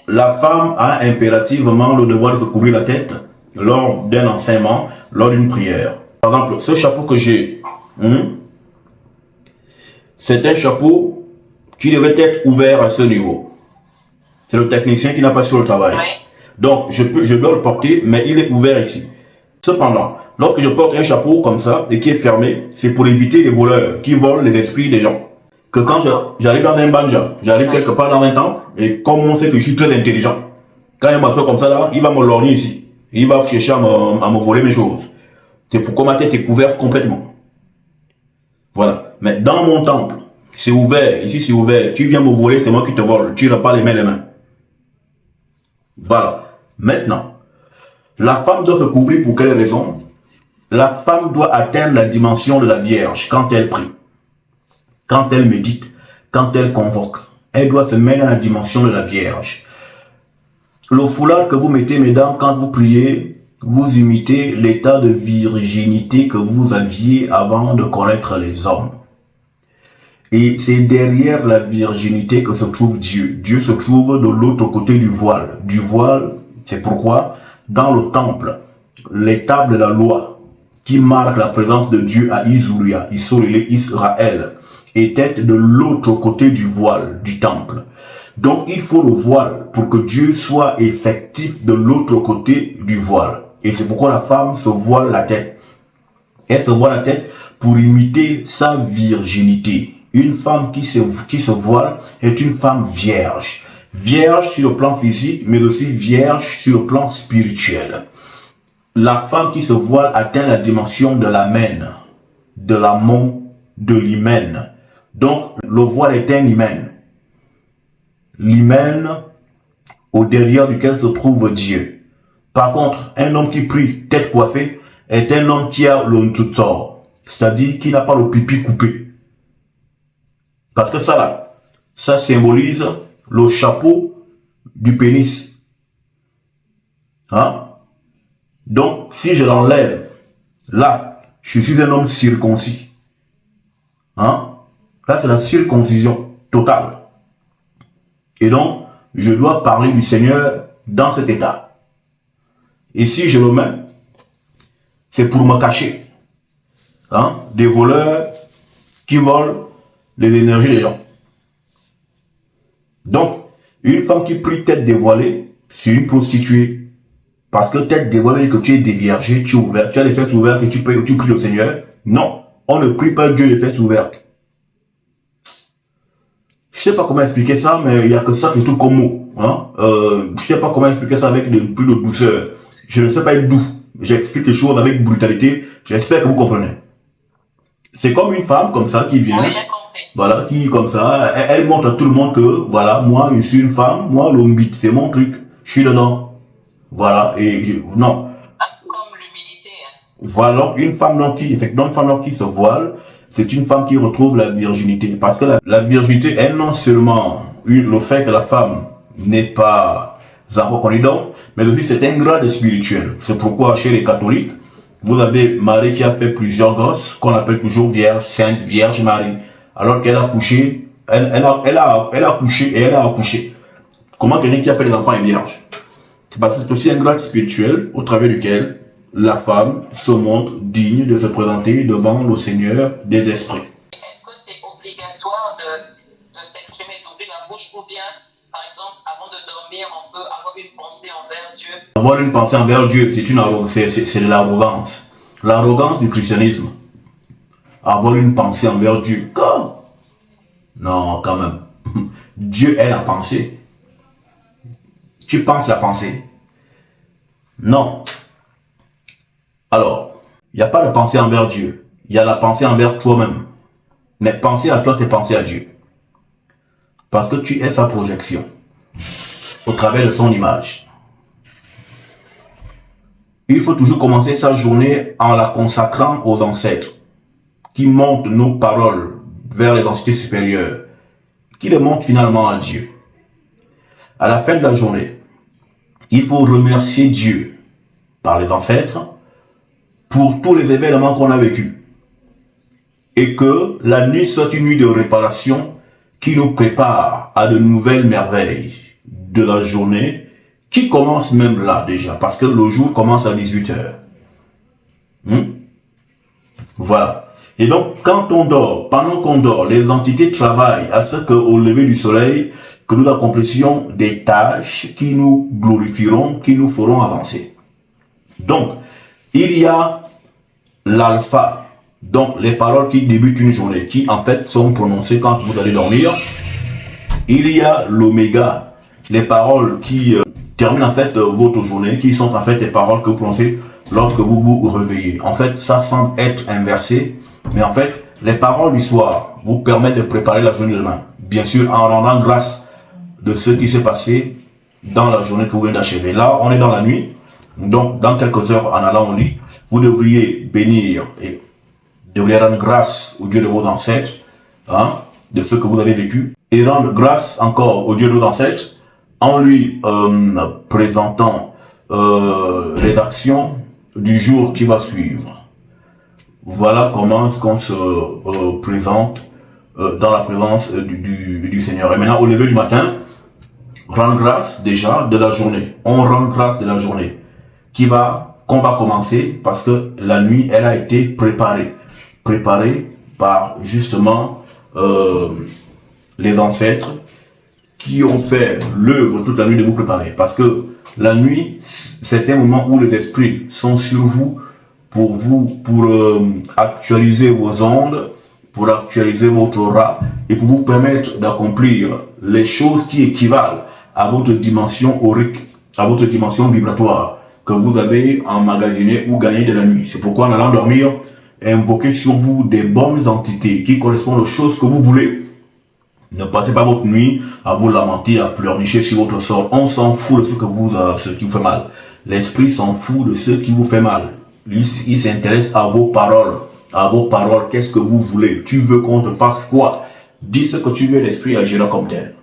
la femme a impérativement le devoir de se couvrir la tête lors d'un enseignement, lors d'une prière. Par exemple, ce chapeau que j'ai, c'est un chapeau qui devrait être ouvert à ce niveau. C'est le technicien qui n'a pas sur le travail. Donc, je dois le porter, mais il est ouvert ici. Cependant, lorsque je porte un chapeau comme ça et qui est fermé, c'est pour éviter les voleurs qui volent les esprits des gens. Que quand j'arrive dans un banja, j'arrive quelque part dans un temple, et comme on sait que je suis très intelligent, quand il y a un bateau comme ça là, il va me lorgner ici. Il va chercher à me voler mes choses. C'est pourquoi ma tête est couverte complètement. Voilà. Mais dans mon temple, c'est ouvert. Ici, c'est ouvert. Tu viens me voler, c'est moi qui te vole. Tu n'as pas les mains. Voilà. Maintenant, la femme doit se couvrir pour quelle raison? La femme doit atteindre la dimension de la Vierge quand elle prie, quand elle médite, quand elle convoque. Elle doit se mettre dans la dimension de la Vierge. Le foulard que vous mettez, mesdames, quand vous priez, vous imitez l'état de virginité que vous aviez avant de connaître les hommes. Et c'est derrière la virginité que se trouve Dieu. Dieu se trouve de l'autre côté du voile. Du voile, c'est pourquoi dans le temple, les tables de la loi qui marquent la présence de Dieu à Isuria, Israël, étaient de l'autre côté du voile du temple. Donc il faut le voile pour que Dieu soit effectif de l'autre côté du voile. Et c'est pourquoi la femme se voile la tête. Elle se voile la tête pour imiter sa virginité. Une femme qui se voile est une femme vierge. Vierge sur le plan physique, mais aussi vierge sur le plan spirituel. La femme qui se voile atteint la dimension de l'amen, de l'amon, de l'hymen. Donc, le voile est un hymen. L'hymen au derrière duquel se trouve Dieu. Par contre, un homme qui prie tête coiffée est un homme qui a le ntutor, c'est-à-dire qui n'a pas le pipi coupé. Parce que ça là, ça symbolise le chapeau du pénis. Hein? Donc, si je l'enlève, là, je suis un homme circoncis. Hein? Là, c'est la circoncision totale. Et donc, je dois parler du Seigneur dans cet état. Et si je le mets, c'est pour me cacher. Hein? Des voleurs qui volent les énergies des gens. Donc, une femme qui prie tête dévoilée, c'est une prostituée. Parce que tête dévoilée, que tu es déviergé, tu es ouvert, tu as les fesses ouvertes et tu pries le Seigneur. Non, on ne prie pas Dieu les fesses ouvertes. Je ne sais pas comment expliquer ça, mais il n'y a que ça que je trouve comme mot. Hein? Je ne sais pas comment expliquer ça avec plus de douceur. Je ne sais pas être doux. J'explique les choses avec brutalité. J'espère que vous comprenez. C'est comme une femme comme ça qui vient. Oui, j'ai compris. Voilà, qui comme ça, elle montre à tout le monde que, voilà, moi je suis une femme, moi l'hombite, c'est mon truc. Je suis dedans. Voilà, et non. Comme l'humilité. Hein. Voilà, une femme qui se voile, c'est une femme qui retrouve la virginité. Parce que la virginité est non seulement le fait que la femme n'est pas reconnue, mais aussi c'est un grade spirituel. C'est pourquoi chez les catholiques, vous avez Marie qui a fait plusieurs gosses, qu'on appelle toujours Vierge, Sainte Vierge Marie. Alors qu'elle a couché, elle a couché et elle a accouché. Comment quelqu'un qui a fait des enfants est vierge? C'est parce que c'est aussi un grade spirituel au travers duquel la femme se montre digne de se présenter devant le Seigneur des esprits. Est-ce que c'est obligatoire de s'exprimer, d'ouvrir la bouche, ou bien, par exemple, avant de dormir, on peut avoir une pensée envers Dieu? Avoir une pensée envers Dieu, c'est de l'arrogance. L'arrogance du christianisme. Avoir une pensée envers Dieu. Quand? Non, quand même. Dieu est la pensée. Tu penses la pensée? Non. Alors, il n'y a pas de pensée envers Dieu. Il y a la pensée envers toi-même. Mais penser à toi, c'est penser à Dieu. Parce que tu es sa projection. Au travers de son image. Il faut toujours commencer sa journée en la consacrant aux ancêtres. Qui montent nos paroles vers les entités supérieures. Qui les montrent finalement à Dieu. À la fin de la journée, il faut remercier Dieu par les ancêtres pour tous les événements qu'on a vécus. Et que la nuit soit une nuit de réparation qui nous prépare à de nouvelles merveilles, de la journée qui commence même là déjà, parce que le jour commence à 18 h. Voilà. Et donc, quand on dort, pendant qu'on dort, les entités travaillent à ce qu'au lever du soleil, que nous accomplissions des tâches qui nous glorifieront, qui nous feront avancer. Donc, il y a l'alpha, donc les paroles qui débutent une journée, qui en fait sont prononcées quand vous allez dormir. Il y a l'oméga, les paroles qui terminent en fait votre journée, qui sont en fait les paroles que vous prononcez lorsque vous vous réveillez. En fait, ça semble être inversé, mais en fait, les paroles du soir vous permettent de préparer la journée de demain. Bien sûr, en rendant grâce de ce qui s'est passé dans la journée que vous venez d'achever. Là, on est dans la nuit, donc dans quelques heures, en allant au lit, vous devriez bénir et devriez rendre grâce au Dieu de vos ancêtres, de ce que vous avez vécu, et rendre grâce encore au Dieu de vos ancêtres en lui présentant les actions du jour qui va suivre. Voilà comment est-ce qu'on se présente dans la présence du Seigneur. Et maintenant, au lever du matin, rendre grâce déjà de la journée. On rend grâce de la journée qu'on va commencer parce que la nuit, elle a été préparée par justement les ancêtres qui ont fait l'œuvre toute la nuit de vous préparer. Parce que la nuit, c'est un moment où les esprits sont sur vous pour actualiser vos ondes, pour actualiser votre aura et pour vous permettre d'accomplir les choses qui équivalent à votre dimension aurique, à votre dimension vibratoire que vous avez emmagasiné ou gagné de la nuit. C'est pourquoi en allant dormir, invoquez sur vous des bonnes entités qui correspondent aux choses que vous voulez. Ne passez pas votre nuit à vous lamenter, à pleurnicher sur votre sort. On s'en fout de ce qui vous fait mal. L'esprit s'en fout de ce qui vous fait mal. Lui, il s'intéresse à vos paroles. À vos paroles, qu'est-ce que vous voulez? Tu veux qu'on te fasse quoi? Dis ce que tu veux, l'esprit agira comme tel.